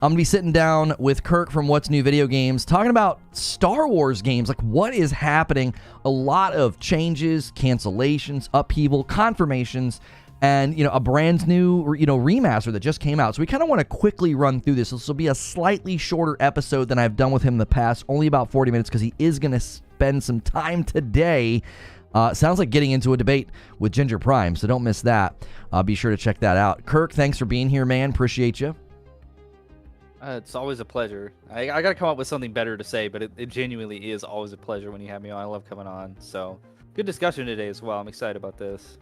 I'm going to be sitting down with Kirk from What's New Video Games, talking about Star Wars games, like what is happening. A lot of changes, cancellations, upheaval, confirmations, and, you know, a brand new, you know, remaster that just came out. So we kind of want to quickly run through this. This will be a slightly shorter episode than I've done with him in the past, only about 40 minutes, because he is going to spend some time today. Sounds like getting into a debate with Ginger Prime, so don't miss that. Be sure to check that out. Kirk, thanks for being here, man. Appreciate you. It's always a pleasure. I got to come up with something better to say, but it genuinely is always a pleasure when you have me on. I love coming on. So good discussion today as well. I'm excited about this.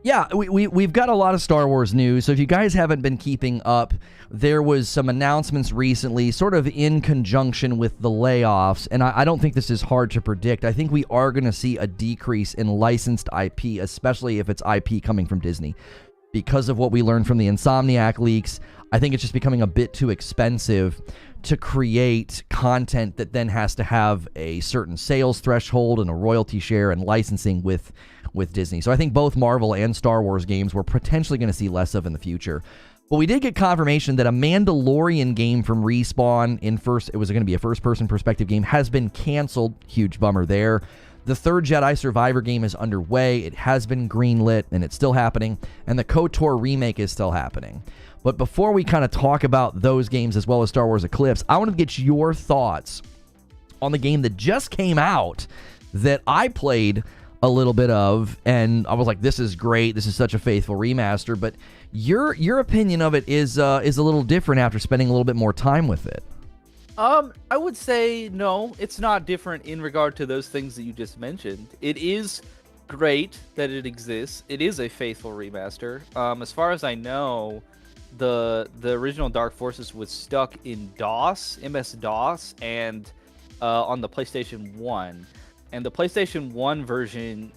Yeah, we've got a lot of Star Wars news. So if you guys haven't been keeping up, there was some announcements recently, sort of in conjunction with the layoffs. And I don't think this is hard to predict. I think we are going to see a decrease in licensed IP, especially if it's IP coming from Disney. Because of what we learned from the Insomniac leaks, I think it's just becoming a bit too expensive to create content that then has to have a certain sales threshold and a royalty share and licensing with Disney. So I think both Marvel and Star Wars games we're potentially going to see less of in the future. But we did get confirmation that a Mandalorian game from Respawn, it was going to be a first-person perspective game, has been canceled. Huge bummer there. The third Jedi Survivor game is underway. It has been greenlit, and it's still happening. And the KOTOR Remake is still happening. But before we kind of talk about those games as well as Star Wars Eclipse, I want to get your thoughts on the game that just came out that I played a little bit of, and I was like, this is great. This is such a faithful remaster. But your opinion of it is a little different after spending a little bit more time with it. I would say no, it's not different in regard to those things that you just mentioned. It is great that it exists. It is a faithful remaster. As far as I know, the original Dark Forces was stuck in MS-DOS, and on the PlayStation 1. And the PlayStation 1 version,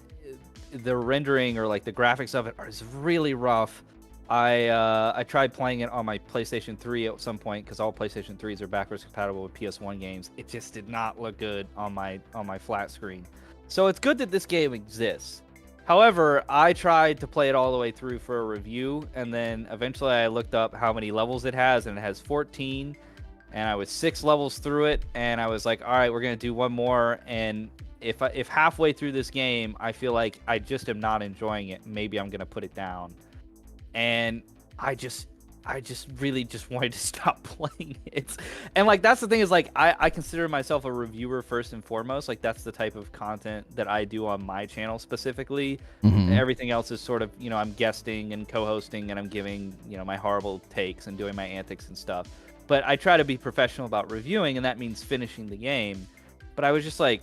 the rendering or like the graphics of it is really rough. I tried playing it on my PlayStation 3 at some point because all PlayStation 3s are backwards compatible with PS1 games. It just did not look good on my flat screen. So it's good that this game exists. However, I tried to play it all the way through for a review, and then eventually I looked up how many levels it has, and it has 14, and I was 6 levels through it, and I was like, all right, we're going to do one more, and if halfway through this game I feel like I just am not enjoying it, maybe I'm going to put it down. And I just really just wanted to stop playing it. And like that's the thing is like I consider myself a reviewer first and foremost. Like that's the type of content that I do on my channel specifically. Mm-hmm. Everything else is sort of, you know, I'm guesting and co-hosting and I'm giving, you know, my horrible takes and doing my antics and stuff. But I try to be professional about reviewing, and that means finishing the game. But I was just like,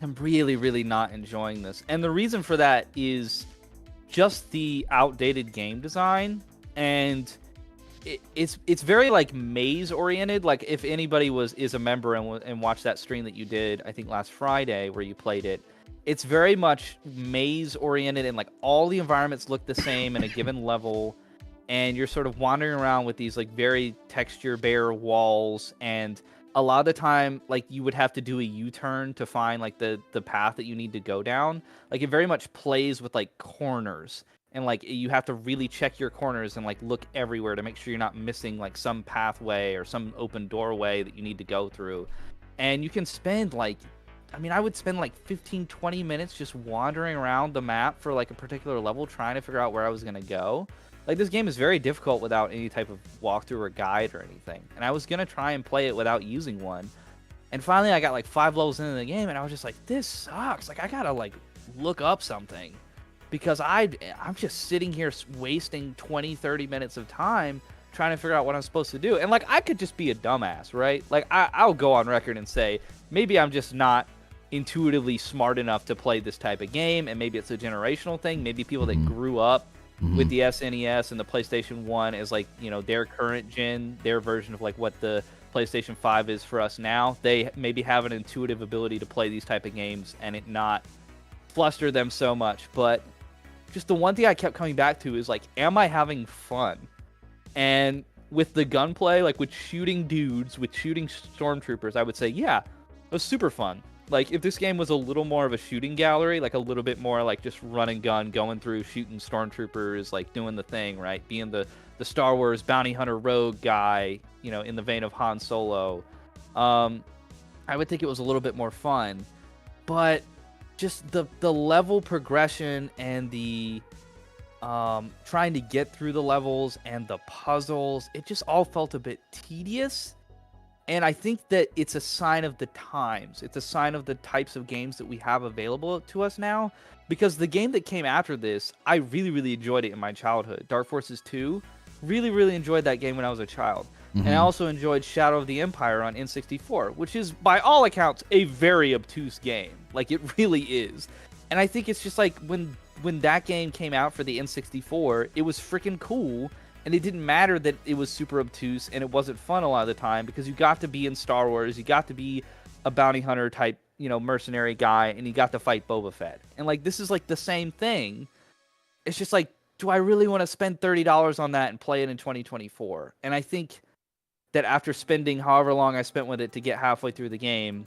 I'm really, really not enjoying this. And the reason for that is just the outdated game design, and it's very like maze oriented. Like if anybody is a member and watched that stream that you did, I think last Friday where you played it, it's very much maze oriented, and like all the environments look the same in a given level, and you're sort of wandering around with these like very texture bare walls, and a lot of the time, like you would have to do a U-turn to find like the path that you need to go down. Like it very much plays with like corners, and like you have to really check your corners and like look everywhere to make sure you're not missing like some pathway or some open doorway that you need to go through. And you can spend like, I mean, I would spend like 15-20 minutes just wandering around the map for like a particular level trying to figure out where I was going to go. Like, this game is very difficult without any type of walkthrough or guide or anything. And I was going to try and play it without using one. And finally, I got, like, 5 levels into the game, and I was just like, this sucks. Like, I got to, like, look up something. Because I'm just sitting here wasting 20-30 minutes of time trying to figure out what I'm supposed to do. And, like, I could just be a dumbass, right? Like, I'll go on record and say, maybe I'm just not intuitively smart enough to play this type of game, and maybe it's a generational thing. Maybe people that grew up with the SNES and the PlayStation 1 is like, you know, their current gen, their version of like what the PlayStation 5 is for us now. They maybe have an intuitive ability to play these type of games and it not fluster them so much. But just the one thing I kept coming back to is like, am I having fun? And with the gunplay, like with shooting dudes, with shooting stormtroopers, I would say, yeah, it was super fun. Like, if this game was a little more of a shooting gallery, like a little bit more like just run and gun, going through, shooting stormtroopers, like doing the thing, right? Being the Star Wars bounty hunter rogue guy, in the vein of Han Solo, I would think it was a little bit more fun. But just the level progression and the trying to get through the levels and the puzzles, it just all felt a bit tedious. And I think that it's a sign of the times. It's a sign of the types of games that we have available to us now. Because the game that came after this, I really, really enjoyed it in my childhood. Dark Forces 2, really, really enjoyed that game when I was a child. And I also enjoyed Shadow of the Empire on N64, which is, by all accounts, a very obtuse game. Like, it really is. And I think it's just like, when that game came out for the N64, it was freaking cool. And it didn't matter that it was super obtuse and it wasn't fun a lot of the time, because you got to be in Star Wars, you got to be a bounty hunter type, mercenary guy, and you got to fight Boba Fett. And like, this is like the same thing. It's just like, do I really want to spend $30 on that and play it in 2024? And I think that after spending however long I spent with it to get halfway through the game,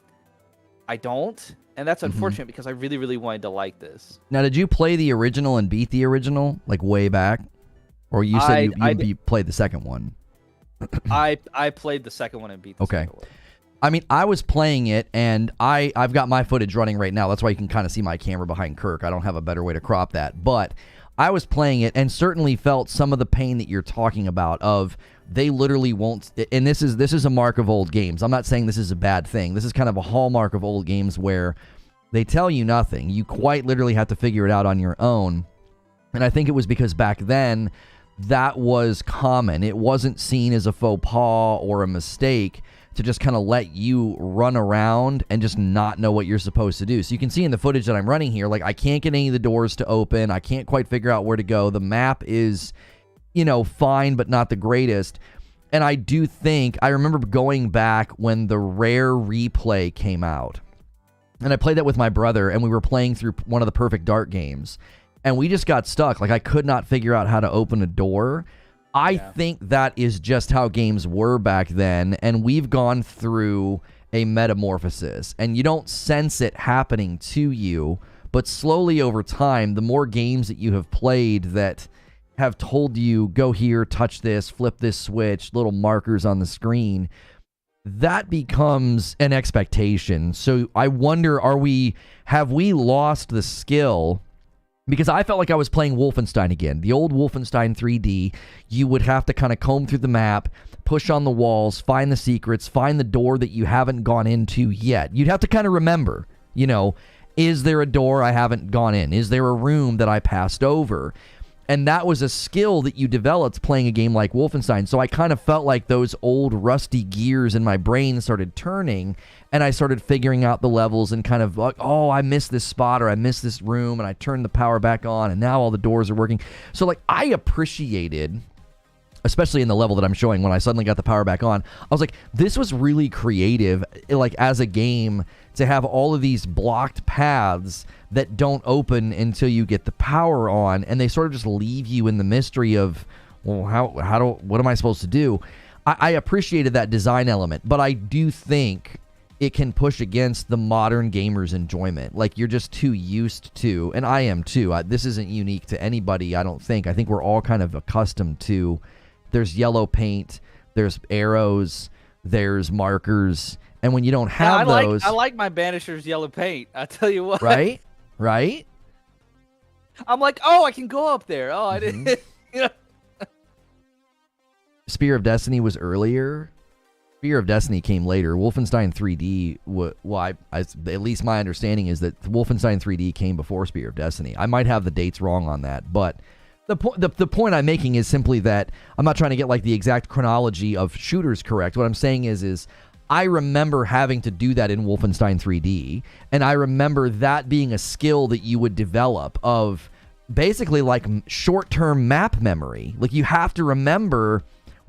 I don't. And that's unfortunate because I really, really wanted to like this. Now, did you play the original and beat the original, like way back? Or you said you played the second one? I played the second one and beat the second one. I mean, I was playing it, and I've got my footage running right now. That's why you can kind of see my camera behind Kirk. I don't have a better way to crop that. But I was playing it and certainly felt some of the pain that you're talking about of they literally won't. And this is a mark of old games. I'm not saying this is a bad thing. This is kind of a hallmark of old games where they tell you nothing. You quite literally have to figure it out on your own. And I think it was because back then that was common. It wasn't seen as a faux pas or a mistake to just kind of let you run around and just not know what you're supposed to do. So you can see in the footage that I'm running here, like, I can't get any of the doors to open. I can't quite figure out where to go. The map is, fine, but not the greatest. And I do think, I remember going back when the Rare Replay came out. And I played that with my brother, and we were playing through one of the Perfect Dark games. And we just got stuck. Like, I could not figure out how to open a door. I think that is just how games were back then, and we've gone through a metamorphosis, and you don't sense it happening to you, but slowly over time, the more games that you have played that have told you, go here, touch this, flip this switch, little markers on the screen, that becomes an expectation. So I wonder, have we lost the skill? Because I felt like I was playing Wolfenstein again. The old Wolfenstein 3D, you would have to kind of comb through the map, push on the walls, find the secrets, find the door that you haven't gone into yet. You'd have to kind of remember, is there a door I haven't gone in? Is there a room that I passed over? And that was a skill that you developed playing a game like Wolfenstein. So I kind of felt like those old rusty gears in my brain started turning, and I started figuring out the levels and kind of like, oh, I missed this spot or I missed this room, and I turned the power back on, and now all the doors are working. So like, I appreciated, especially in the level that I'm showing, when I suddenly got the power back on, I was like, this was really creative, like as a game, to have all of these blocked paths that don't open until you get the power on, and they sort of just leave you in the mystery of, well, what am I supposed to do? I appreciated that design element, but I do think it can push against the modern gamer's enjoyment. Like, you're just too used to, and I am too. This isn't unique to anybody, I don't think. I think we're all kind of accustomed to, there's yellow paint, there's arrows, there's markers, and when you don't have those... I like my Banisher's yellow paint, I tell you what. Right? I'm like, oh, I can go up there. Oh, I didn't... Spear of Destiny was earlier. Spear of Destiny came later. Wolfenstein 3D, at least my understanding is that Wolfenstein 3D came before Spear of Destiny. I might have the dates wrong on that, but the point I'm making is simply that I'm not trying to get like the exact chronology of shooters correct. What I'm saying is I remember having to do that in Wolfenstein 3D, and I remember that being a skill that you would develop of basically like short-term map memory. Like, you have to remember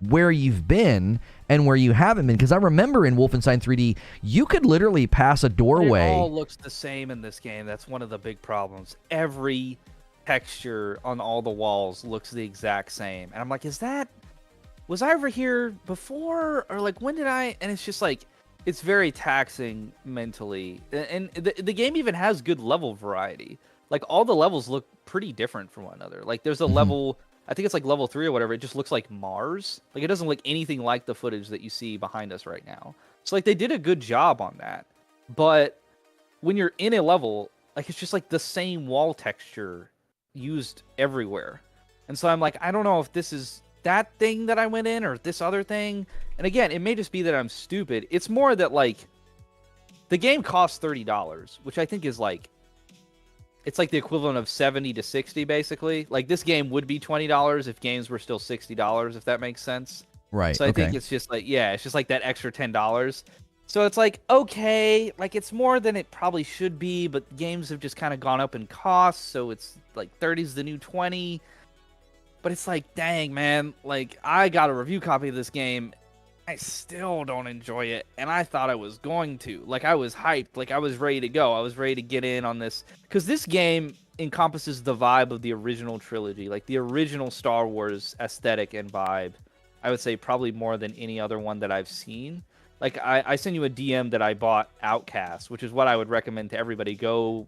where you've been and where you haven't been, because I remember in Wolfenstein 3D, you could literally pass a doorway. It all looks the same in this game. That's one of the big problems. Every texture on all the walls looks the exact same, and I'm like, was I over here before, or like, when did I? And it's just like, it's very taxing mentally, and the game even has good level variety. Like, all the levels look pretty different from one another. Like, there's a level I think it's like level 3 or whatever. It just looks like Mars. Like it doesn't look anything like the footage that you see behind us right now. So like they did a good job on that. But when you're in a level, like it's just like the same wall texture used everywhere. And so I'm like, I don't know if this is that thing that I went in or this other thing. And again, it may just be that I'm stupid. It's more that like the game costs $30, which I think is like, it's like the equivalent of 70 to 60 basically. Like this game would be $20 if games were still $60, if that makes sense. Right. So I think it's just like, yeah, it's just like that extra $10. So it's like, okay, like it's more than it probably should be, but games have just kind of gone up in cost. So it's like 30 is the new 20. But it's like, dang, man, like I got a review copy of this game. I still don't enjoy it. And I thought I was going to. Like I was hyped. Like I was ready to go. I was ready to get in on this. Because this game encompasses the vibe of the original trilogy. Like the original Star Wars aesthetic and vibe. I would say probably more than any other one that I've seen. Like I sent you a DM that I bought Outcast, which is what I would recommend to everybody. Go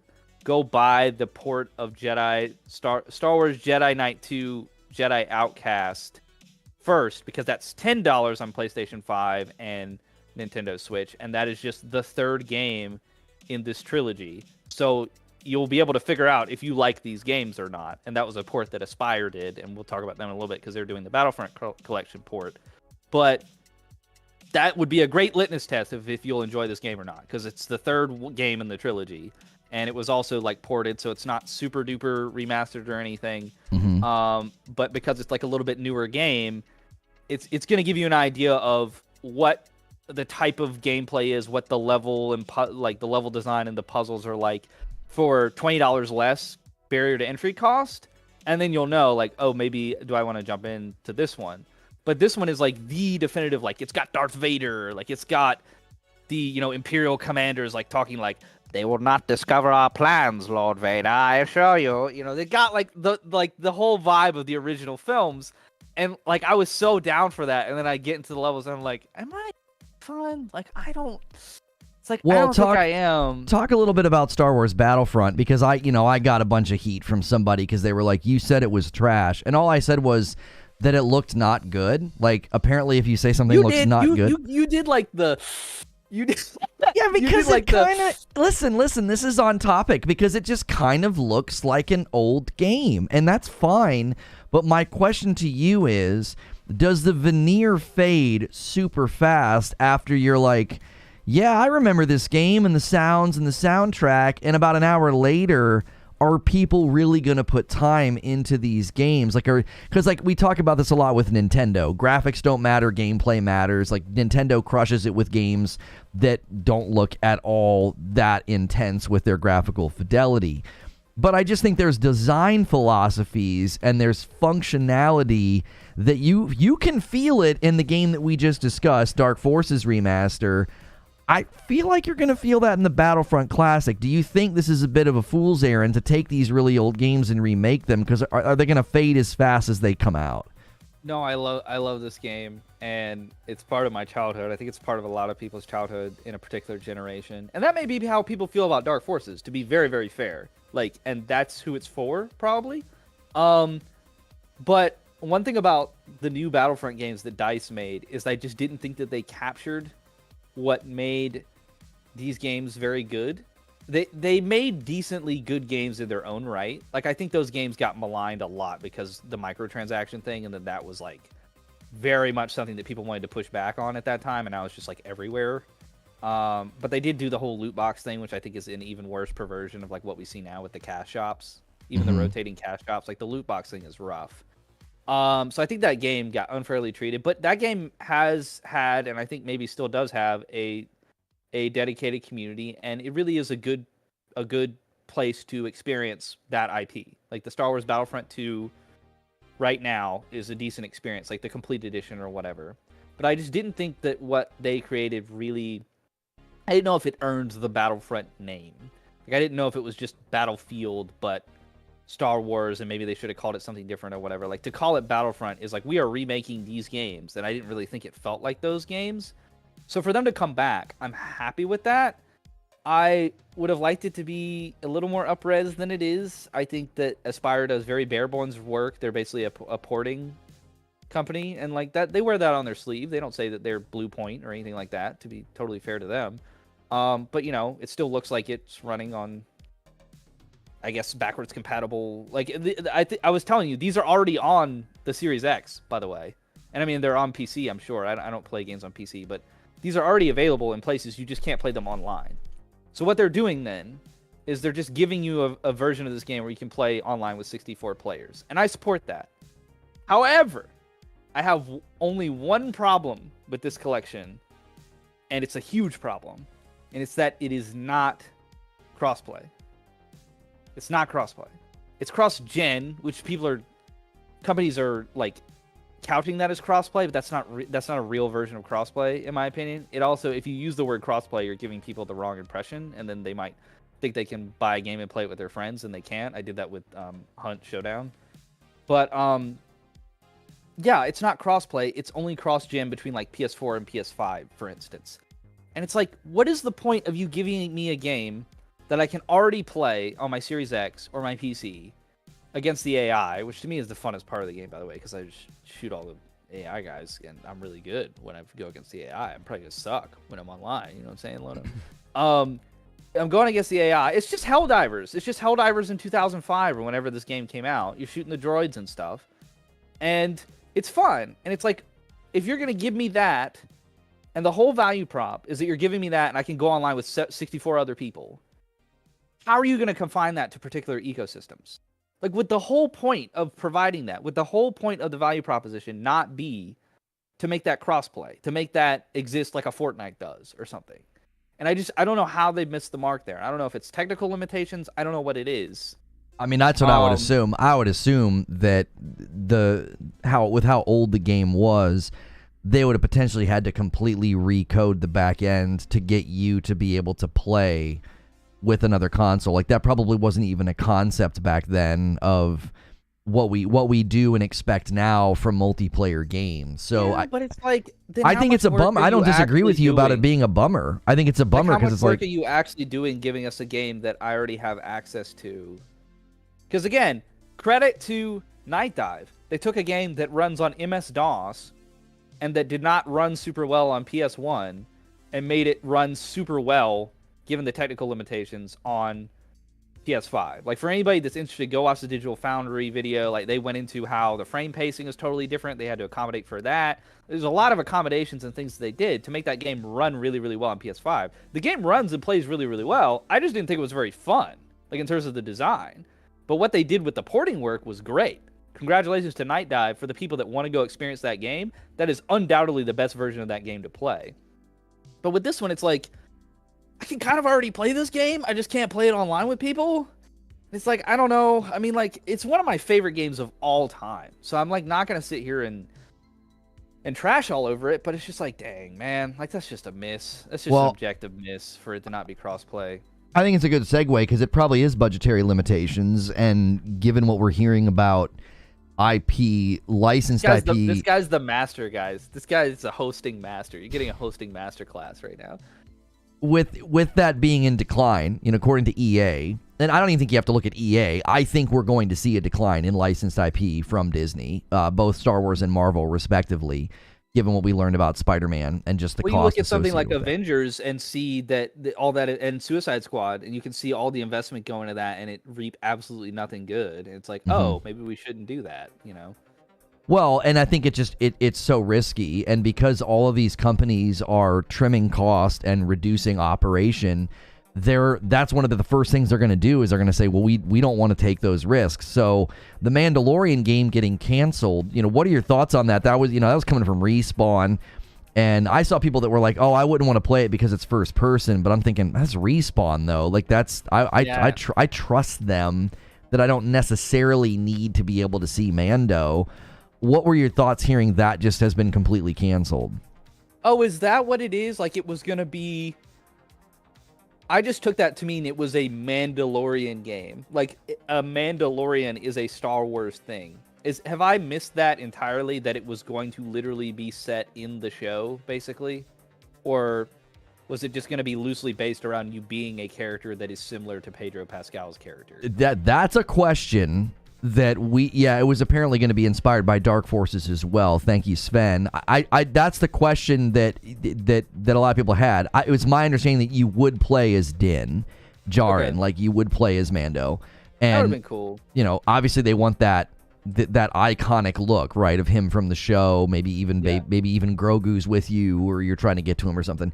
buy the port of Star Wars Jedi Knight 2 Jedi Outcast first, because that's $10 on PlayStation 5 and Nintendo Switch, and that is just the third game in this trilogy. So you'll be able to figure out if you like these games or not. And that was a port that Aspyr did, and we'll talk about them in a little bit because they're doing the Battlefront collection port. But that would be a great litmus test of if you'll enjoy this game or not, because it's the third game in the trilogy, and it was also like ported, so it's not super duper remastered or anything. But because it's like a little bit newer game, it's going to give you an idea of what the type of gameplay is, what the level and like the level design and the puzzles are like for $20 less barrier to entry cost, and then you'll know like, oh, maybe do I want to jump into this one. But this one is like the definitive, like it's got Darth Vader, like it's got the, you know, Imperial commanders like talking like, they will not discover our plans, Lord Vader, I assure you. You know, they got like the whole vibe of the original films. And like I was so down for that. And then I get into the levels and I'm like, am I fun? Like I don't. It's like, well, I don't think I am. Talk a little bit about Star Wars Battlefront, because I got a bunch of heat from somebody because they were like, you said it was trash. And all I said was that it looked not good. Like apparently if you say something looks not good. You did like the... You did, yeah, because it kind of listen, this is on topic because it just kind of looks like an old game, and that's fine. But my question to you is, does the veneer fade super fast after you're like, yeah, I remember this game and the sounds and the soundtrack, and about an hour later, are people really going to put time into these games? Like, because like we talk about this a lot with Nintendo. Graphics don't matter, gameplay matters. Like Nintendo crushes it with games that don't look at all that intense with their graphical fidelity. But I just think there's design philosophies and there's functionality that you can feel it in the game that we just discussed, Dark Forces Remaster. I feel like you're going to feel that in the Battlefront Classic. Do you think this is a bit of a fool's errand to take these really old games and remake them? Because are they going to fade as fast as they come out? No, I love this game, and it's part of my childhood. I think it's part of a lot of people's childhood in a particular generation. And that may be how people feel about Dark Forces, to be very, very fair. Like, and that's who it's for, probably. But one thing about the new Battlefront games that DICE made is I just didn't think that they captured what made these games very good. They made decently good games in their own right. Like I think those games got maligned a lot because the microtransaction thing, and then that was like very much something that people wanted to push back on at that time, and now it's just like everywhere. But they did do the whole loot box thing, which I think is an even worse perversion of like what we see now with the cash shops, even the rotating cash shops. Like the loot box thing is rough. So I think that game got unfairly treated, but that game has had, and I think maybe still does have, a dedicated community, and it really is a good place to experience that IP. Like the Star Wars Battlefront 2 right now is a decent experience, like the complete edition or whatever. But I just didn't think that what they created really, I didn't know if it earned the Battlefront name. Like I didn't know if it was just Battlefield, but Star Wars, and maybe they should have called it something different or whatever. Like to call it Battlefront is like, we are remaking these games, and I didn't really think it felt like those games. So for them to come back, I'm happy with that. I would have liked it to be a little more up-res than it is. I think that Aspyr does very bare bones work. They're basically a porting company, and like that, they wear that on their sleeve. They don't say that they're Blue Point or anything like that, to be totally fair to them. But you know, it still looks like it's running on, I guess, backwards compatible. Like I was telling you, these are already on the Series X, by the way. And I mean, they're on PC, I'm sure. I don't play games on PC, but these are already available in places. You just can't play them online. So what they're doing then is they're just giving you a version of this game where you can play online with 64 players. And I support that. However, I have only one problem with this collection, and it's a huge problem. And it's that it is not crossplay. It's not crossplay. It's cross-gen, which companies are like counting that as crossplay, but that's not a real version of crossplay, in my opinion. It also, if you use the word crossplay, you're giving people the wrong impression, and then they might think they can buy a game and play it with their friends, and they can't. I did that with Hunt Showdown. But yeah, it's not crossplay. It's only cross-gen between like PS4 and PS5, for instance. And it's like, what is the point of you giving me a game that I can already play on my Series X or my PC against the AI, which to me is the funnest part of the game, by the way, because I just shoot all the AI guys, and I'm really good when I go against the AI. I'm probably going to suck when I'm online, you know what I'm saying, Lono? I'm going against the AI. It's just Helldivers. It's just Helldivers in 2005 or whenever this game came out. You're shooting the droids and stuff. And it's fun. And it's like, if you're going to give me that, and the whole value prop is that you're giving me that and I can go online with 64 other people, how are you going to confine that to particular ecosystems? Like, would the whole point of providing that, would the whole point of the value proposition not be to make that crossplay, to make that exist like a Fortnite does or something? And I don't know how they missed the mark there. I don't know if it's technical limitations. I don't know what it is. I mean, that's what I would assume. I would assume that with how old the game was, they would have potentially had to completely recode the back end to get you to be able to play with another console. Like, that probably wasn't even a concept back then of what we do and expect now from multiplayer games. So yeah, but it's like, I think it's a bummer. I don't disagree with you about it being a bummer. I think it's a bummer because it's like, how much work are you actually doing giving us a game that I already have access to? Because again, credit to Night Dive. They took a game that runs on MS-DOS and that did not run super well on PS1 and made it run super well given the technical limitations on PS5. Like, for anybody that's interested, go watch the Digital Foundry video. Like, they went into how the frame pacing is totally different. They had to accommodate for that. There's a lot of accommodations and things they did to make that game run really, really well on PS5. The game runs and plays really, really well. I just didn't think it was very fun, like, in terms of the design. But what they did with the porting work was great. Congratulations to Night Dive for the people that want to go experience that game. That is undoubtedly the best version of that game to play. But with this one, it's like, I can kind of already play this game. I just can't play it online with people. It's like, I don't know. I mean, like, it's one of my favorite games of all time. So I'm like not going to sit here and trash all over it. But it's just like, dang, man. Like, that's just a miss. That's just an objective miss for it to not be crossplay. I think it's a good segue because it probably is budgetary limitations. And given what we're hearing about IP, licensed IP. This guy's the master, guys. This guy is a hosting master. You're getting a hosting master class right now. With that being in decline, according to EA, and I don't even think you have to look at EA, I think we're going to see a decline in licensed IP from Disney, both Star Wars and Marvel, respectively, given what we learned about Spider-Man and just the cost. You look at something like Avengers and see that all that, and Suicide Squad, and you can see all the investment going to that, and it reap absolutely nothing good. And it's like, oh, maybe we shouldn't do that, Well, and I think it's so risky, and because all of these companies are trimming cost and reducing operation, that's one of the first things they're going to do is they're going to say, well, we don't want to take those risks. So the Mandalorian game getting canceled, what are your thoughts on that? That was coming from Respawn, and I saw people that were like, oh, I wouldn't want to play it because it's first person, but I'm thinking that's Respawn though. Like, that's I trust them that I don't necessarily need to be able to see Mando. What were your thoughts hearing that just has been completely canceled? Oh, is that what it is? Like, it was going to be... I just took that to mean it was a Mandalorian game. Like, a Mandalorian is a Star Wars thing. Have I missed that entirely, that it was going to literally be set in the show, basically? Or Was it just going to be loosely based around you being a character that is similar to Pedro Pascal's character? That's a question that it was apparently going to be inspired by Dark Forces as well. Thank you, Sven. I that's the question that a lot of people had. It was my understanding that you would play as Din Djarin, like you would play as Mando. And that would have been cool. You know, obviously they want that iconic look, right, of him from the show. Maybe even Grogu's with you, or you're trying to get to him or something.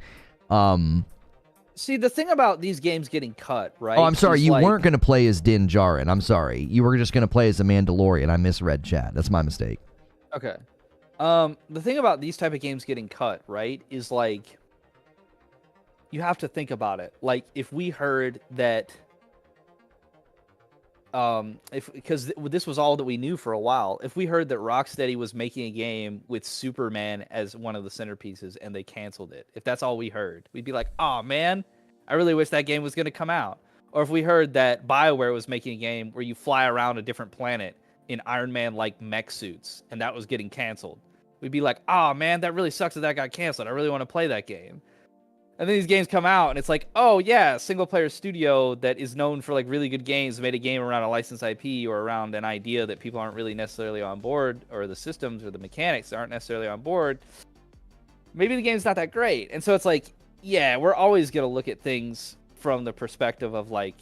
See, the thing about these games getting cut, right? Oh, I'm sorry. You weren't going to play as Din Djarin. I'm sorry. You were just going to play as a Mandalorian. I misread chat. That's my mistake. Okay. The thing about these type of games getting cut, right, is like you have to think about it. Like if we heard that because this was all that we knew for a while. If we heard that Rocksteady was making a game with Superman as one of the centerpieces and they canceled it, if that's all we heard, we'd be like, oh man, I really wish that game was going to come out. Or if we heard that BioWare was making a game where you fly around a different planet in Iron Man-like mech suits and that was getting canceled, we'd be like, oh man, that really sucks that got canceled. I really want to play that game. And then these games come out, and it's like, oh yeah, single-player studio that is known for like really good games made a game around a licensed IP or around an idea that people aren't really necessarily on board, or the systems or the mechanics aren't necessarily on board. Maybe the game's not that great, and so it's like, yeah, we're always gonna look at things from the perspective of like,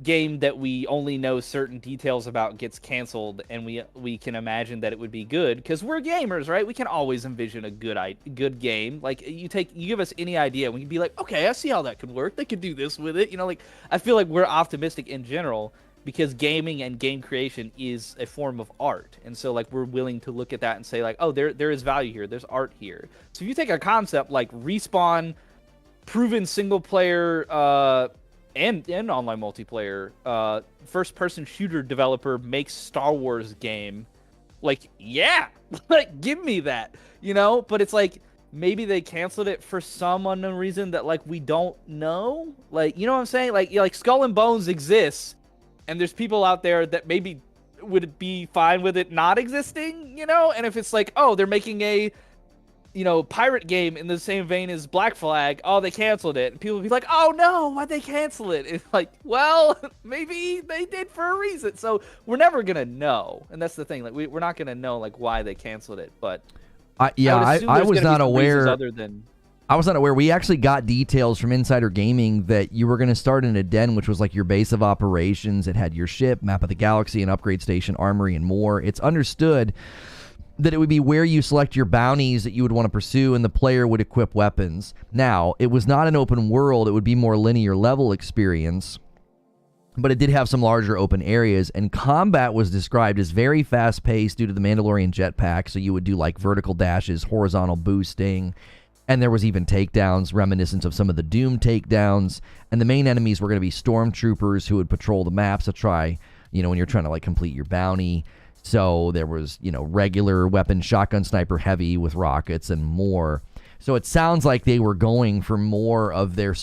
game that we only know certain details about gets canceled, and we can imagine that it would be good because we're gamers, right? We can always envision a good game. Like you give us any idea, we can be like, okay, I see how that could work. They could do this with it, you know. Like I feel like we're optimistic in general because gaming and game creation is a form of art, and so like we're willing to look at that and say like, oh, there is value here. There's art here. So if you take a concept like Respawn, proven single player and online multiplayer first person shooter developer makes Star Wars game, like, yeah, like give me that, you know. But it's like maybe they canceled it for some unknown reason that like we don't know, like, you know what I'm saying? Like Skull and Bones exists, and there's people out there that maybe would be fine with it not existing, you know. And if it's like, oh, they're making a pirate game in the same vein as Black Flag, oh, they canceled it. And people would be like, oh no, why'd they cancel it? It's like, well, maybe they did for a reason. So we're never going to know. And that's the thing. Like, we're not going to know, like, why they canceled it. But I was not aware. Other than... I was not aware. We actually got details from Insider Gaming that you were going to start in a den, which was like your base of operations. It had your ship, map of the galaxy, an upgrade station, armory, and more. It's understood that it would be where you select your bounties that you would want to pursue, and the player would equip weapons. Now, it was not an open world. It would be more linear level experience, but it did have some larger open areas, and combat was described as very fast-paced due to the Mandalorian jetpack, so you would do like vertical dashes, horizontal boosting, and there was even takedowns reminiscent of some of the Doom takedowns, and the main enemies were going to be stormtroopers who would patrol the maps to try, when you're trying to like complete your bounty. So there was, regular weapon, shotgun, sniper, heavy with rockets and more. So it sounds like they were going for more of their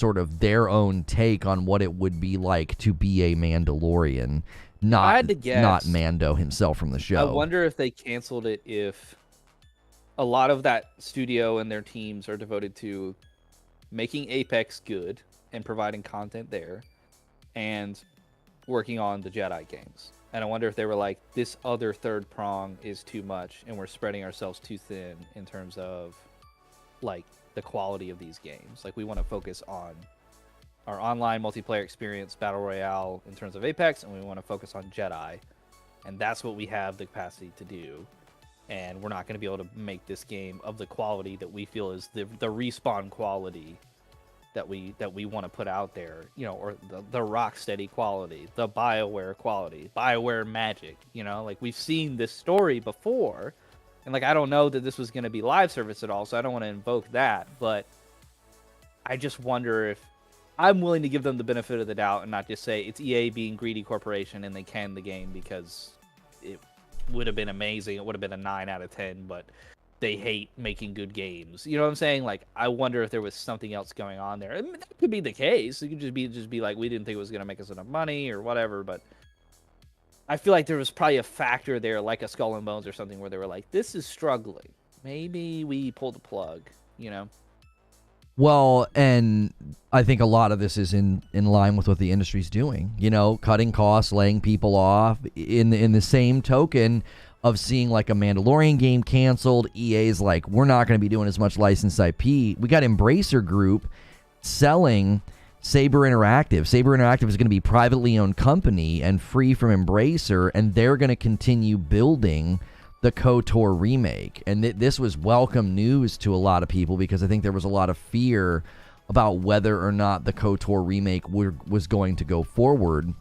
own take on what it would be like to be a Mandalorian, I had to guess, not Mando himself from the show. I wonder if they canceled it if a lot of that studio and their teams are devoted to making Apex good and providing content there and working on the Jedi games. And I wonder if they were like, this other third prong is too much and we're spreading ourselves too thin in terms of like the quality of these games. Like we want to focus on our online multiplayer experience, Battle Royale in terms of Apex, and we want to focus on Jedi. And that's what we have the capacity to do. And we're not going to be able to make this game of the quality that we feel is the Respawn quality that we want to put out there, or the Rocksteady quality, the BioWare quality, BioWare magic, like we've seen this story before, and like I don't know that this was going to be live service at all, so I don't want to invoke that, but I just wonder if I'm willing to give them the benefit of the doubt and not just say it's EA being greedy corporation and they canned the game because it would have been amazing, it would have been a 9 out of 10, but they hate making good games. You know what I'm saying? Like, I wonder if there was something else going on there. I mean, that could be the case. It could just be like, we didn't think it was going to make us enough money or whatever, but I feel like there was probably a factor there, like a Skull and Bones or something, where they were like, this is struggling. Maybe we pull the plug, Well, and I think a lot of this is in line with what the industry's doing. You know, cutting costs, laying people off. In the same token of seeing like a Mandalorian game canceled, EA's like, we're not going to be doing as much licensed IP. We got Embracer Group selling Saber Interactive. Saber Interactive is going to be a privately owned company and free from Embracer, and they're going to continue building the KOTOR remake. And this was welcome news to a lot of people, because I think there was a lot of fear about whether or not the KOTOR remake was going to go forward.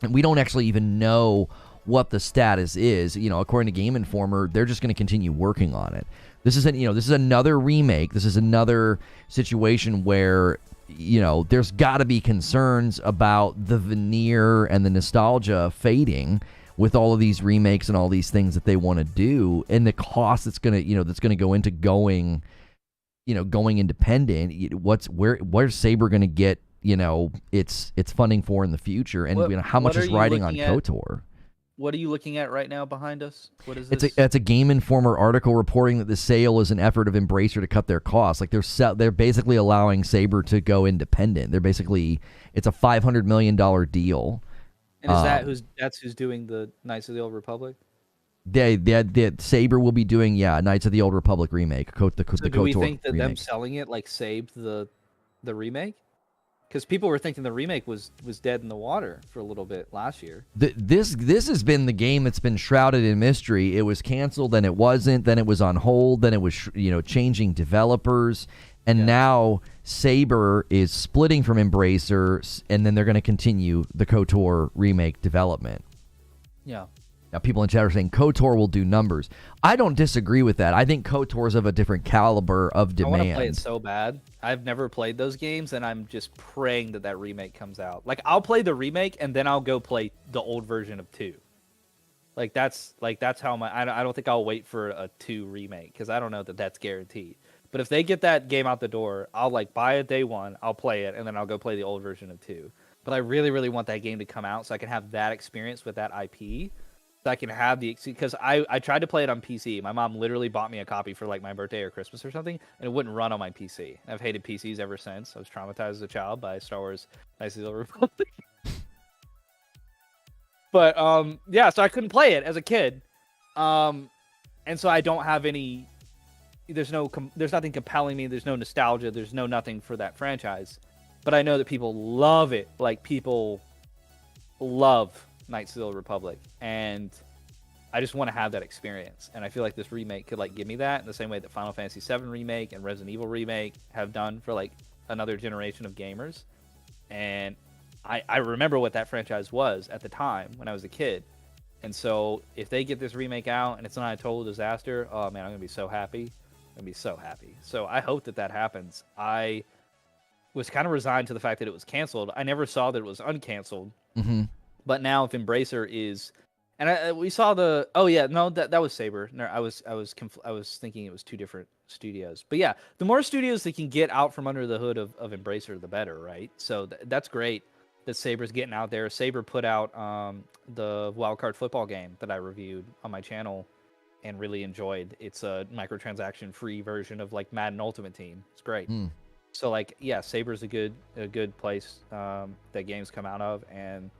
And we don't actually even know what the status is. You know, according to Game Informer, they're just going to continue working on it. This is another remake. This is another situation where, you know, there's got to be concerns about the veneer and the nostalgia fading with all of these remakes and all these things that they want to do, and the cost that's going to go into going independent. Where's Saber going to get, you know, its funding for in the future, and how much is riding on KOTOR? What are you looking at right now behind us? What is this? It's a Game Informer article reporting that the sale is an effort of Embracer to cut their costs. Like they're basically allowing Saber to go independent. It's a $500 million deal. And is that's who's doing the Knights of the Old Republic? Saber will be doing Knights of the Old Republic remake. So do we think that them selling it like saved the remake? Because people were thinking the remake was dead in the water for a little bit last year. This has been the game that's been shrouded in mystery. It was canceled, then it wasn't, then it was on hold, then it was changing developers, and now Saber is splitting from Embracer, and then they're going to continue the KOTOR remake development. Yeah. Now, people in chat are saying KOTOR will do numbers. I don't disagree with that. I think KOTOR is of a different caliber of demand. I want to play it so bad. I've never played those games, and I'm just praying that remake comes out. Like, I'll play the remake, and then I'll go play the old version of 2. That's how I don't think I'll wait for a 2 remake, because I don't know that that's guaranteed. But if they get that game out the door, I'll buy it day one, I'll play it, and then I'll go play the old version of 2. But I really, really want that game to come out so I can have that experience with that IP. So I can have because I tried to play it on PC. My mom literally bought me a copy for my birthday or Christmas or something, and it wouldn't run on my PC. I've hated PCs ever since. I was traumatized as a child by Star Wars Knights of the Old Republic. But so I couldn't play it as a kid. And so I don't have any. There's nothing compelling me. There's no nostalgia. There's no nothing for that franchise. But I know that people love it. Like, people love Knights of the Old Republic, and I just want to have that experience. And I feel like this remake could give me that in the same way that Final Fantasy VII Remake and Resident Evil Remake have done for another generation of gamers. And I remember what that franchise was at the time when I was a kid. And so if they get this remake out and it's not a total disaster, oh man, I'm gonna be so happy. So I hope that happens. I was kind of resigned to the fact that it was canceled. I never saw that it was uncanceled. Mm-hmm. But now if Embracer is, and we saw that was Saber. No, I was thinking it was 2 different studios. But yeah, the more studios that can get out from under the hood of Embracer, the better, right? So that's great that Saber's getting out there. Saber put out the Wildcard football game that I reviewed on my channel and really enjoyed. It's a microtransaction free version of Madden Ultimate Team. It's great. So Saber's a good place that games come out of, and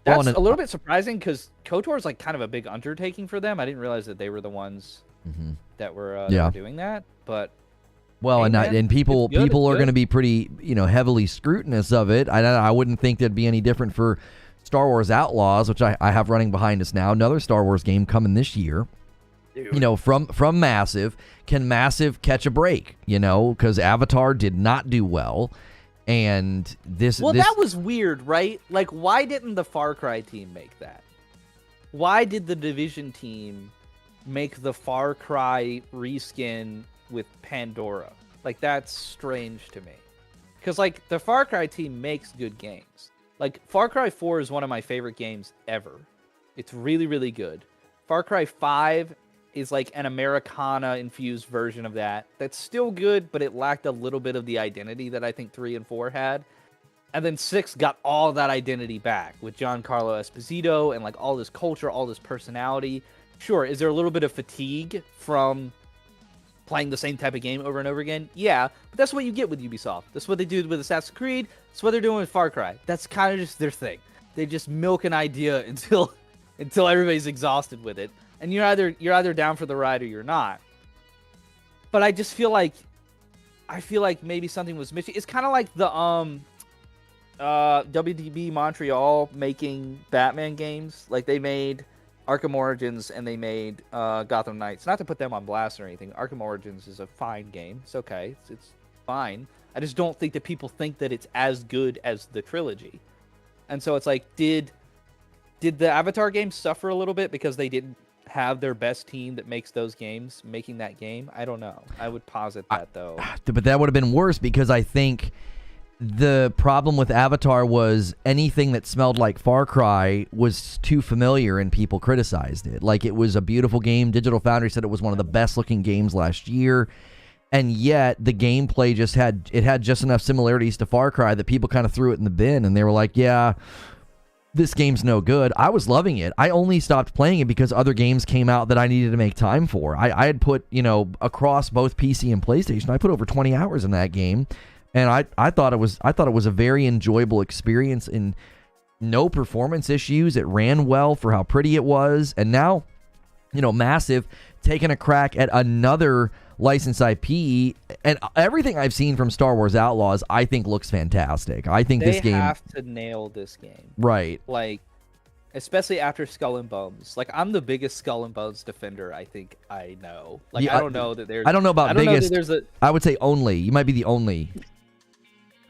that's a little bit surprising because KOTOR is kind of a big undertaking for them. I didn't realize that they were the ones that were doing that. But people are going to be pretty heavily scrutinous of it. I wouldn't think that'd be any different for Star Wars Outlaws, which I have running behind us now. Another Star Wars game coming this year. Dude. From Massive. Can Massive catch a break? Because Avatar did not do well. And that was weird, right? Why didn't the Far Cry team make that? Why did the Division team make the Far Cry reskin with Pandora? That's strange to me. Because, the Far Cry team makes good games. Far Cry 4 is one of my favorite games ever. It's really, really good. Far Cry 5 is an Americana-infused version of that. That's still good, but it lacked a little bit of the identity that I think 3 and 4 had. And then 6 got all that identity back with Giancarlo Esposito and all this culture, all this personality. Sure, is there a little bit of fatigue from playing the same type of game over and over again? Yeah, but that's what you get with Ubisoft. That's what they do with Assassin's Creed. That's what they're doing with Far Cry. That's kind of just their thing. They just milk an idea until everybody's exhausted with it, and you're either down for the ride or you're not. But I just feel like maybe something was missing. It's kind of like the WDB Montreal making Batman games. Like, they made Arkham Origins and they made Gotham Knights. Not to put them on blast or anything. Arkham Origins is a fine game. It's okay. It's fine. I just don't think that people think that it's as good as the trilogy. And so it's like, did the Avatar games suffer a little bit because they didn't have their best team that makes those games making that game? I don't know. I would posit that, though. But that would have been worse, because I think the problem with Avatar was anything that smelled like Far Cry was too familiar and people criticized it. Like, it was a beautiful game. Digital Foundry said it was one of the best looking games last year. And yet the gameplay had just enough similarities to Far Cry that people kind of threw it in the bin, and they were like, yeah, this game's no good. I was loving it. I only stopped playing it because other games came out that I needed to make time for. I had put, across both PC and PlayStation, I put over 20 hours in that game. And I thought it was a very enjoyable experience, and no performance issues. It ran well for how pretty it was. And now, Massive taking a crack at another licensed IP, and everything I've seen from Star Wars Outlaws, I think looks fantastic. I think this game, they have to nail this game, right? Like, especially after Skull and Bones. Like, I'm the biggest Skull and Bones defender I think I know. Like, yeah, I don't know that there's. I don't know about biggest. I would say only. You might be the only.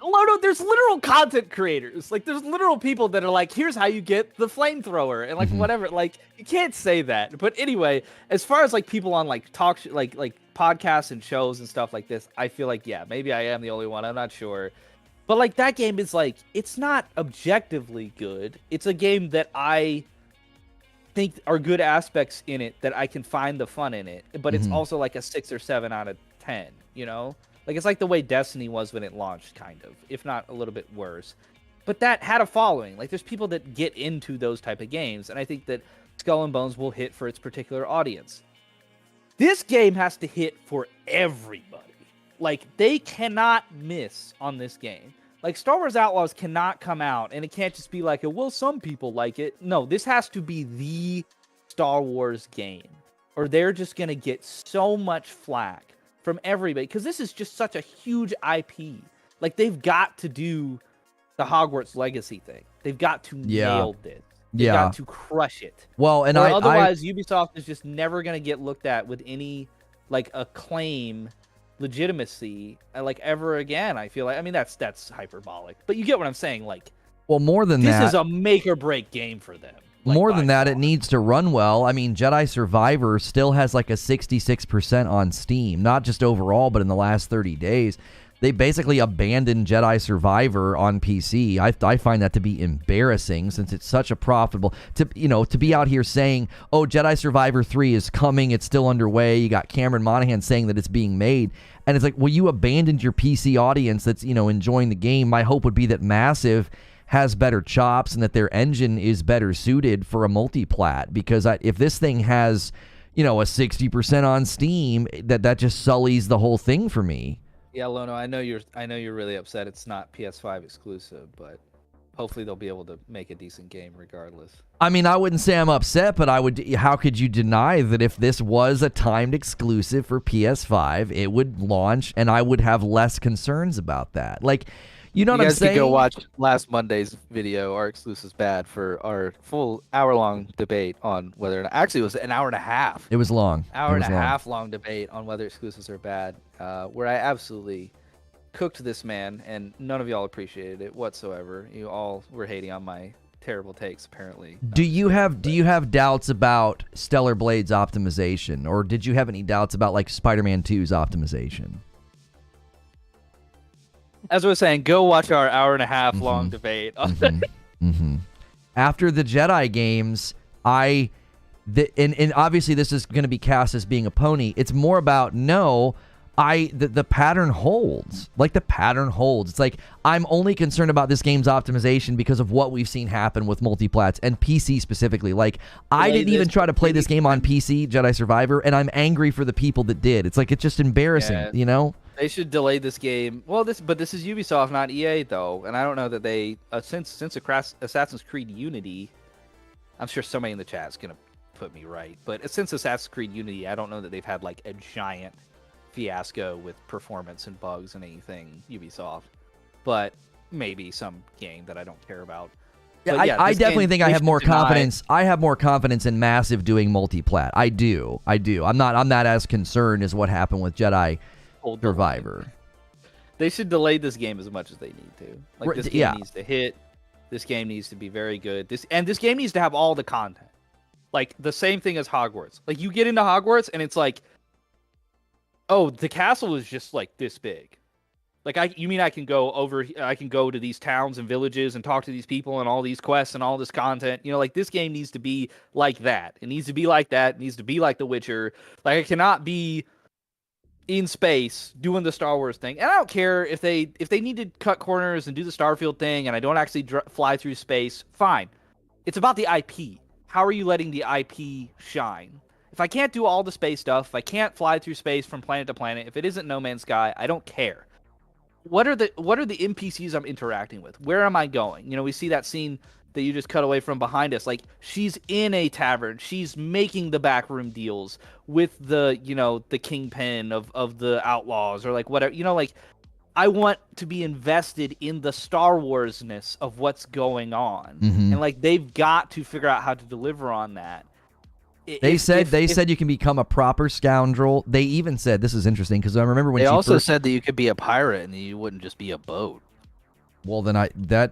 Lono, there's literal content creators. Like, there's literal people that are like, here's how you get the flamethrower and like whatever. Like, you can't say that. But anyway, as far as like people on like talk like podcasts and shows and stuff like this, I feel like, yeah, maybe I am the only one. I'm not sure. But like, that game is like, it's not objectively good. It's a game that I think are good aspects in it, that I can find the fun in it. But it's also like a 6 or 7 out of 10, Like, it's like the way Destiny was when it launched, kind of, if not a little bit worse. But that had a following. Like, there's people that get into those type of games, and I think that Skull and Bones will hit for its particular audience. This game has to hit for everybody. Like, they cannot miss on this game. Like, Star Wars Outlaws cannot come out, and it can't just be like, well, some people like it. No, this has to be the Star Wars game, or they're just going to get so much flack from everybody, because this is just such a huge IP. Like, they've got to do the Hogwarts Legacy thing. They've got to nail this. They've got to crush it. Well, and otherwise, Ubisoft is just never going to get looked at with any like acclaim, legitimacy, like ever again. I feel like, I mean, that's hyperbolic, but you get what I'm saying. Like, well, more than that, this is a make or break game for them. Like, more than that, it needs to run well. I mean, Jedi Survivor still has like a 66% on Steam, not just overall, but in the last 30 days. They basically abandoned Jedi Survivor on PC. I find that to be embarrassing, since it's such a profitable, to be out here saying, oh, Jedi Survivor 3 is coming, it's still underway. You got Cameron Monaghan saying that it's being made. And it's like, well, you abandoned your PC audience that's, enjoying the game. My hope would be that Massive has better chops and that their engine is better suited for a multi-plat, because if this thing has, a 60% on Steam, that just sullies the whole thing for me. Yeah, Lono, I know you're really upset it's not PS5 exclusive, but hopefully they'll be able to make a decent game regardless. I mean, I wouldn't say I'm upset, but how could you deny that if this was a timed exclusive for PS5, it would launch and I would have less concerns about that? Like, you know what I'm saying? You guys can go watch last Monday's video, Our Exclusives Bad, for our full hour-long debate on whether or not... Actually, it was an hour and a half. It was long. Hour and a half long debate on whether exclusives are bad, where I absolutely cooked this man, and none of y'all appreciated it whatsoever. You all were hating on my terrible takes, apparently. Do you have doubts about Stellar Blade's optimization, or did you have any doubts about, like, Spider-Man 2's optimization? As I was saying, go watch our hour and a half long debate. After the Jedi games, and obviously this is going to be cast as being a pony. It's more about, no, the pattern holds. Like, the pattern holds. It's like, I'm only concerned about this game's optimization because of what we've seen happen with multiplats and PC specifically. Like, I didn't even try to play this game on PC, Jedi Survivor, and I'm angry for the people that did. It's like, it's just embarrassing, you know? They should delay this game. Well, this is Ubisoft, not EA, though, and I don't know that they since Assassin's Creed Unity. I'm sure somebody in the chat is gonna put me right, but since Assassin's Creed Unity, I don't know that they've had like a giant fiasco with performance and bugs and anything. Ubisoft, but maybe some game that I don't care about. Yeah, I definitely think I have more confidence. I have more confidence in Massive doing multiplat. I do. I'm not as concerned as what happened with Jedi Survivor. They should delay this game as much as they need to. Like, this game needs to hit. This game needs to be very good. This game needs to have all the content. Like, the same thing as Hogwarts. Like, you get into Hogwarts and it's like, oh, the castle is just like this big. Like, you mean I can go to these towns and villages and talk to these people and all these quests and all this content? You know, like, this game needs to be like that. It needs to be like that. It needs to be like The Witcher. Like, it cannot be in space doing the Star Wars thing. And I don't care if they need to cut corners and do the Starfield thing and I don't actually fly through space. Fine. It's about the IP. How are you letting the IP shine? If I can't do all the space stuff, if I can't fly through space from planet to planet, if it isn't No Man's Sky, I don't care. What are the NPCs I'm interacting with? Where am I going? You know, we see that scene that you just cut away from behind us. Like, she's in a tavern. She's making the backroom deals with the, you know, the kingpin of the Outlaws or like whatever. You know, like, I want to be invested in the Star Wars-ness of what's going on. And like, they've got to figure out how to deliver on that. They said you can become a proper scoundrel. They even said, this is interesting because I remember when they also said that you could be a pirate and you wouldn't just be a boat. Well, then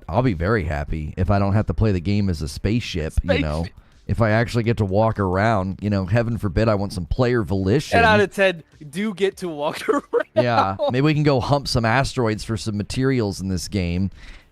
I'll be very happy if I don't have to play the game as a spaceship. You know, if I actually get to walk around. You know, heaven forbid I want some player volition. 10 out of 10 do get to walk around. Yeah, maybe we can go hump some asteroids for some materials in this game.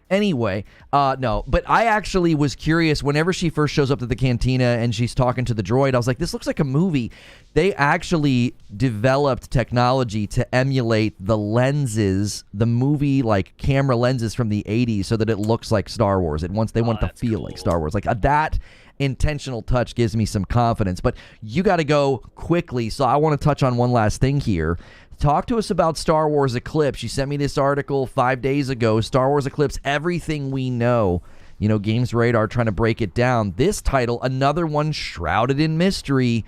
Anyway, no, but I actually was curious whenever she first shows up to the cantina and she's talking to the droid. I was like, this looks like a movie. They actually developed technology to emulate the lenses, the movie like camera lenses from the 80s so that it looks like Star Wars. They want to feel like Star Wars. Like that intentional touch gives me some confidence, but you got to go quickly. So I want to touch on one last thing here. Talk to us about Star Wars Eclipse. You sent me this article 5 days ago. Star Wars Eclipse, everything we know. You know, Games Radar trying to break it down. This title, another one shrouded in mystery.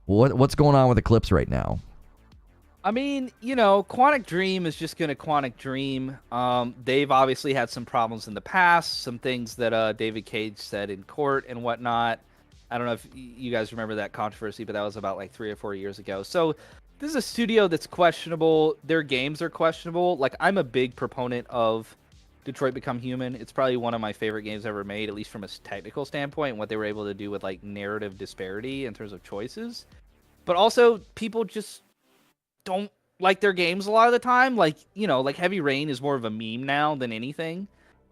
What's going on with Eclipse right now? I mean, you know, Quantic Dream is just going to Quantic Dream. They've obviously had some problems in the past, some things that David Cage said in court and whatnot. I don't know if you guys remember that controversy, but that was about like 3 or 4 years ago. So this is a studio that's questionable. Their games are questionable. Like, I'm a big proponent of Detroit Become Human. It's probably one of my favorite games ever made, at least from a technical standpoint, and what they were able to do with like narrative disparity in terms of choices. But also, people just don't like their games a lot of the time. Like, you know, like Heavy Rain is more of a meme now than anything.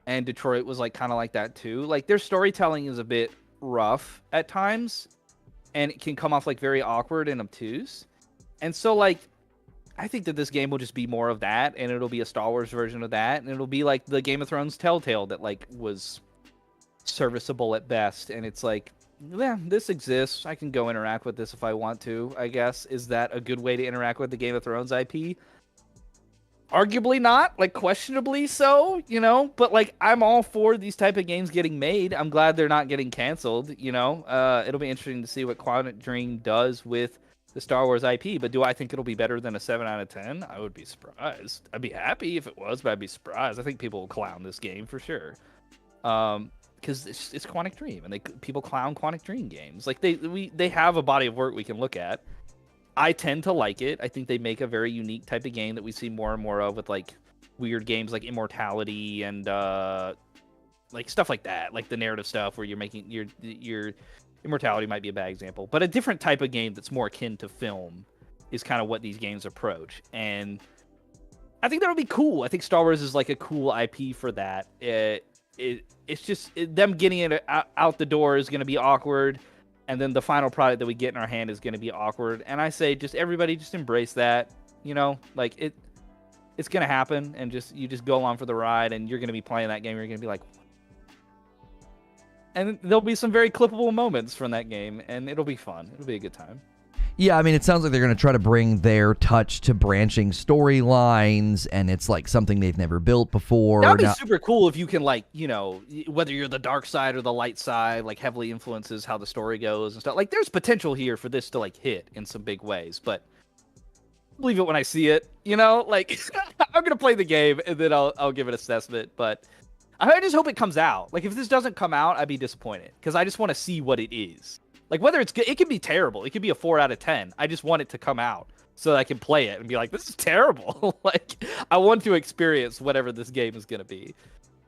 And Detroit was like kind of like that too. Like, their storytelling is a bit rough at times, and it can come off like very awkward and obtuse. And so, like, I think that this game will just be more of that, and it'll be a Star Wars version of that, and it'll be like the Game of Thrones Telltale that, like, was serviceable at best. And it's like, yeah, this exists. I can go interact with this if I want to, I guess. Is that a good way to interact with the Game of Thrones IP? Arguably not, like, questionably so, you know? But, like, I'm all for these type of games getting made. I'm glad they're not getting canceled, you know? It'll be interesting to see what Quantic Dream does with the Star Wars IP, but do I think it'll be better than a 7 out of 10? I would be surprised. I'd be happy if it was, but I'd be surprised. I think people will clown this game for sure, because it's Quantic Dream, and people clown Quantic Dream games. Like, they have a body of work we can look at. I tend to like it. I think they make a very unique type of game that we see more and more of with like weird games like Immortality and like stuff like that, like the narrative stuff where you're making your Immortality might be a bad example, but a different type of game that's more akin to film is kind of what these games approach. And I think that'll be cool. I think Star Wars is like a cool IP for that. It's just them getting it out the door is going to be awkward. And then the final product that we get in our hand is going to be awkward. And I say, just everybody just embrace that. You know, like it's gonna happen, and you just go along for the ride, and you're gonna be playing that game. You're gonna be like, and there'll be some very clippable moments from that game, and it'll be fun. It'll be a good time. Yeah, I mean, it sounds like they're going to try to bring their touch to branching storylines, and it's like something they've never built before. That would be super cool if you can, like, you know, whether you're the dark side or the light side, like, heavily influences how the story goes and stuff. Like, there's potential here for this to, like, hit in some big ways, but believe it when I see it, you know? Like, I'm going to play the game, and then I'll give an assessment, but I just hope it comes out. Like, if this doesn't come out, I'd be disappointed, because I just want to see what it is. Like, whether it's good, it could be terrible. It could be a 4 out of 10. I just want it to come out so that I can play it and be like, this is terrible. Like, I want to experience whatever this game is going to be.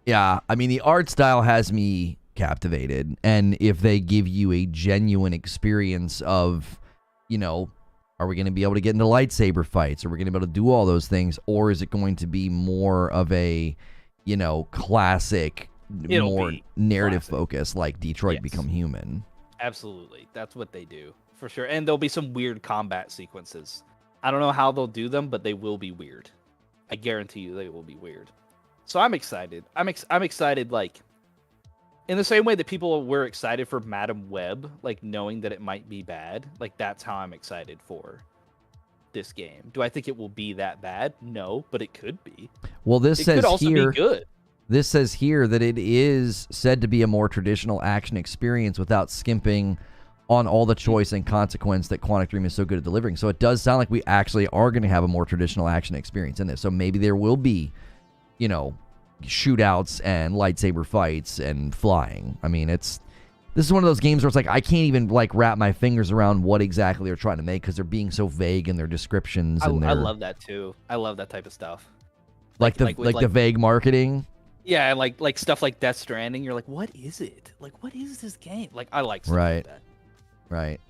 Yeah, I mean, the art style has me captivated. And if they give you a genuine experience of, you know, are we going to be able to get into lightsaber fights? Are we going to be able to do all those things? Or is it going to be more of a, you know, classic, more narrative focus like Detroit Become Human? Absolutely. That's what they do, for sure. And there'll be some weird combat sequences. I don't know how they'll do them, but they will be weird. I guarantee you they will be weird. So I'm excited. I'm excited, like, in the same way that people were excited for Madam Web, like, knowing that it might be bad. Like, that's how I'm excited for this game. Do I think it will be that bad? No, but it could be. Well, this says could also here... be good. This says here that it is said to be a more traditional action experience without skimping on all the choice and consequence that Quantic Dream is so good at delivering. So it does sound like we actually are going to have a more traditional action experience in this. So maybe there will be, you know, shootouts and lightsaber fights and flying. I mean, this is one of those games where it's like I can't even like wrap my fingers around what exactly they're trying to make because they're being so vague in their descriptions. I love that too. I love that type of stuff. Like the vague marketing. Yeah, like stuff like Death Stranding. You're like, what is it? Like, what is this game? Like, I like stuff like that. Right.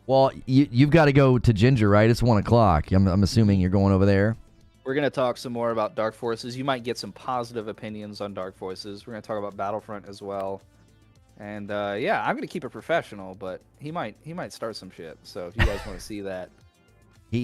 Well, you've got to go to Ginger, right? It's 1 o'clock. I'm assuming you're going over there. We're going to talk some more about Dark Forces. You might get some positive opinions on Dark Forces. We're going to talk about Battlefront as well. And, yeah, I'm going to keep it professional, but he might start some shit. So if you guys want to see that,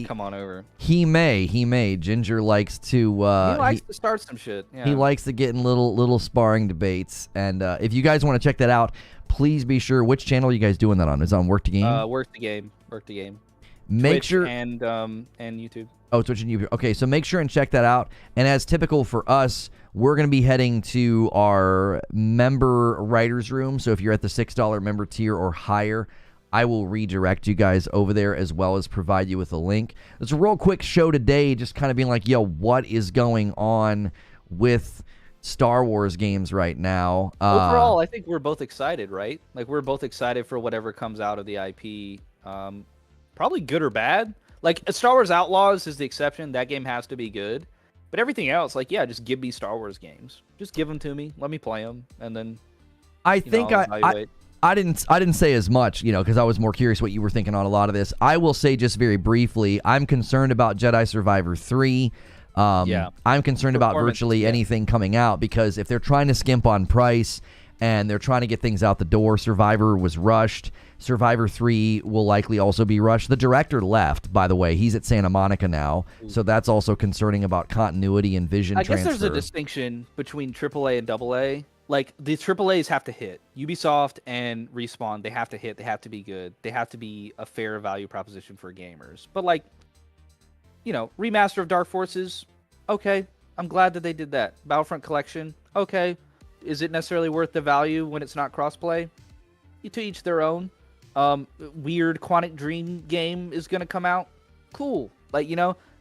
come on over. He may. Ginger likes to... he likes to start some shit. Yeah. He likes to get in little sparring debates. And if you guys want to check that out, please be sure... Which channel are you guys doing that on? Is it on Work the Game? Work the Game. Make Twitch sure... And YouTube. Oh, Twitch and YouTube. Okay, so make sure and check that out. And as typical for us, we're going to be heading to our member writers room. So if you're at the $6 member tier or higher... I will redirect you guys over there as well as provide you with a link. It's a real quick show today, just kind of being like, yo, what is going on with Star Wars games right now? Overall, I think we're both excited, right? Like, we're both excited for whatever comes out of the IP. Probably good or bad. Like, Star Wars Outlaws is the exception. That game has to be good. But everything else, like, yeah, just give me Star Wars games. Just give them to me. Let me play them. And then, I didn't say as much, because I was more curious what you were thinking on a lot of this. I will say just very briefly, I'm concerned about Jedi Survivor 3. I'm concerned about virtually anything coming out because if they're trying to skimp on price and they're trying to get things out the door, Survivor was rushed. Survivor 3 will likely also be rushed. The director left, by the way. He's at Santa Monica now, so that's also concerning about continuity and vision transfer. I guess there's a distinction between AAA and AA. Like, the AAAs have to hit. Ubisoft and Respawn, they have to hit. They have to be good. They have to be a fair value proposition for gamers. But, like, remaster of Dark Forces, okay. I'm glad that they did that. Battlefront Collection, okay. Is it necessarily worth the value when it's not crossplay? To each their own. Weird Quantic Dream game is going to come out. Cool. Like,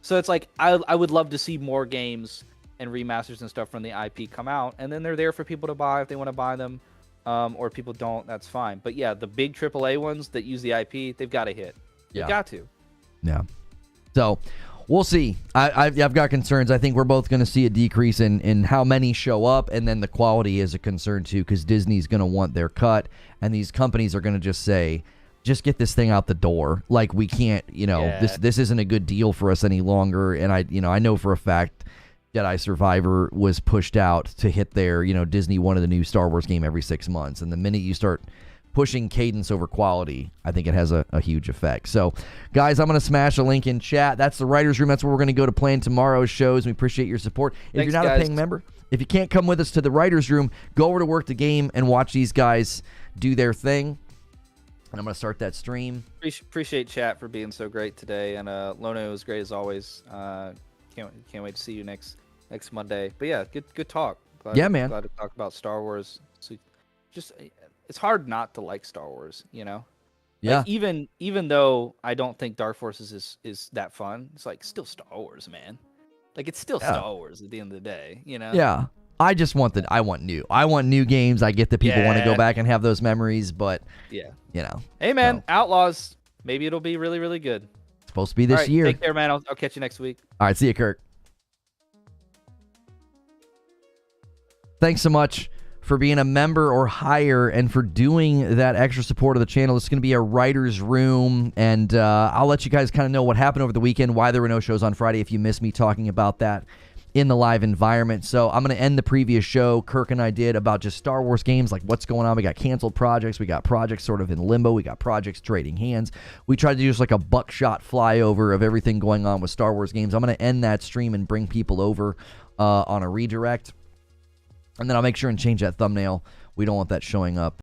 so it's like, I would love to see more games and remasters and stuff from the IP come out, and then they're there for people to buy if they want to buy them, or if people don't, that's fine. But yeah, the big AAA ones that use the IP, they've got to hit. They've got to. Yeah. So we'll see. I've got concerns. I think we're both going to see a decrease in how many show up, and then the quality is a concern too, because Disney's going to want their cut, and these companies are going to just say, just get this thing out the door. Like, we can't, this isn't a good deal for us any longer. And I know for a fact Jedi Survivor was pushed out to hit their, Disney wanted a new Star Wars game every 6 months. And the minute you start pushing cadence over quality, I think it has a huge effect. So, guys, I'm going to smash a link in chat. That's the writer's room. That's where we're going to go to plan tomorrow's shows. We appreciate your support. If you're not a paying member, if you can't come with us to the writer's room, go over to Work the Game and watch these guys do their thing. And I'm going to start that stream. Appreciate chat for being so great today. And Lono was great as always. Can't wait to see you next Monday. But yeah, good talk. Man. Glad to talk about Star Wars. So just it's hard not to like Star Wars, you know? Yeah. Like even though I don't think Dark Forces is that fun, it's like still Star Wars, man. Like it's still Star Wars at the end of the day, you know? Yeah. I just want I want new games. I get that people want to go back and have those memories, but you know. Hey man, Outlaws. Maybe it'll be really, really good. It's supposed to be this year. Take care, man. I'll catch you next week. All right, see you, Kirk. Thanks so much for being a member or higher and for doing that extra support of the channel. It's going to be a writer's room, and I'll let you guys kind of know what happened over the weekend, why there were no shows on Friday if you missed me talking about that in the live environment. So I'm going to end the previous show Kirk and I did about just Star Wars games, like what's going on. We got canceled projects. We got projects sort of in limbo. We got projects trading hands. We tried to do just like a buckshot flyover of everything going on with Star Wars games. I'm going to end that stream and bring people over on a redirect. And then I'll make sure and change that thumbnail. We don't want that showing up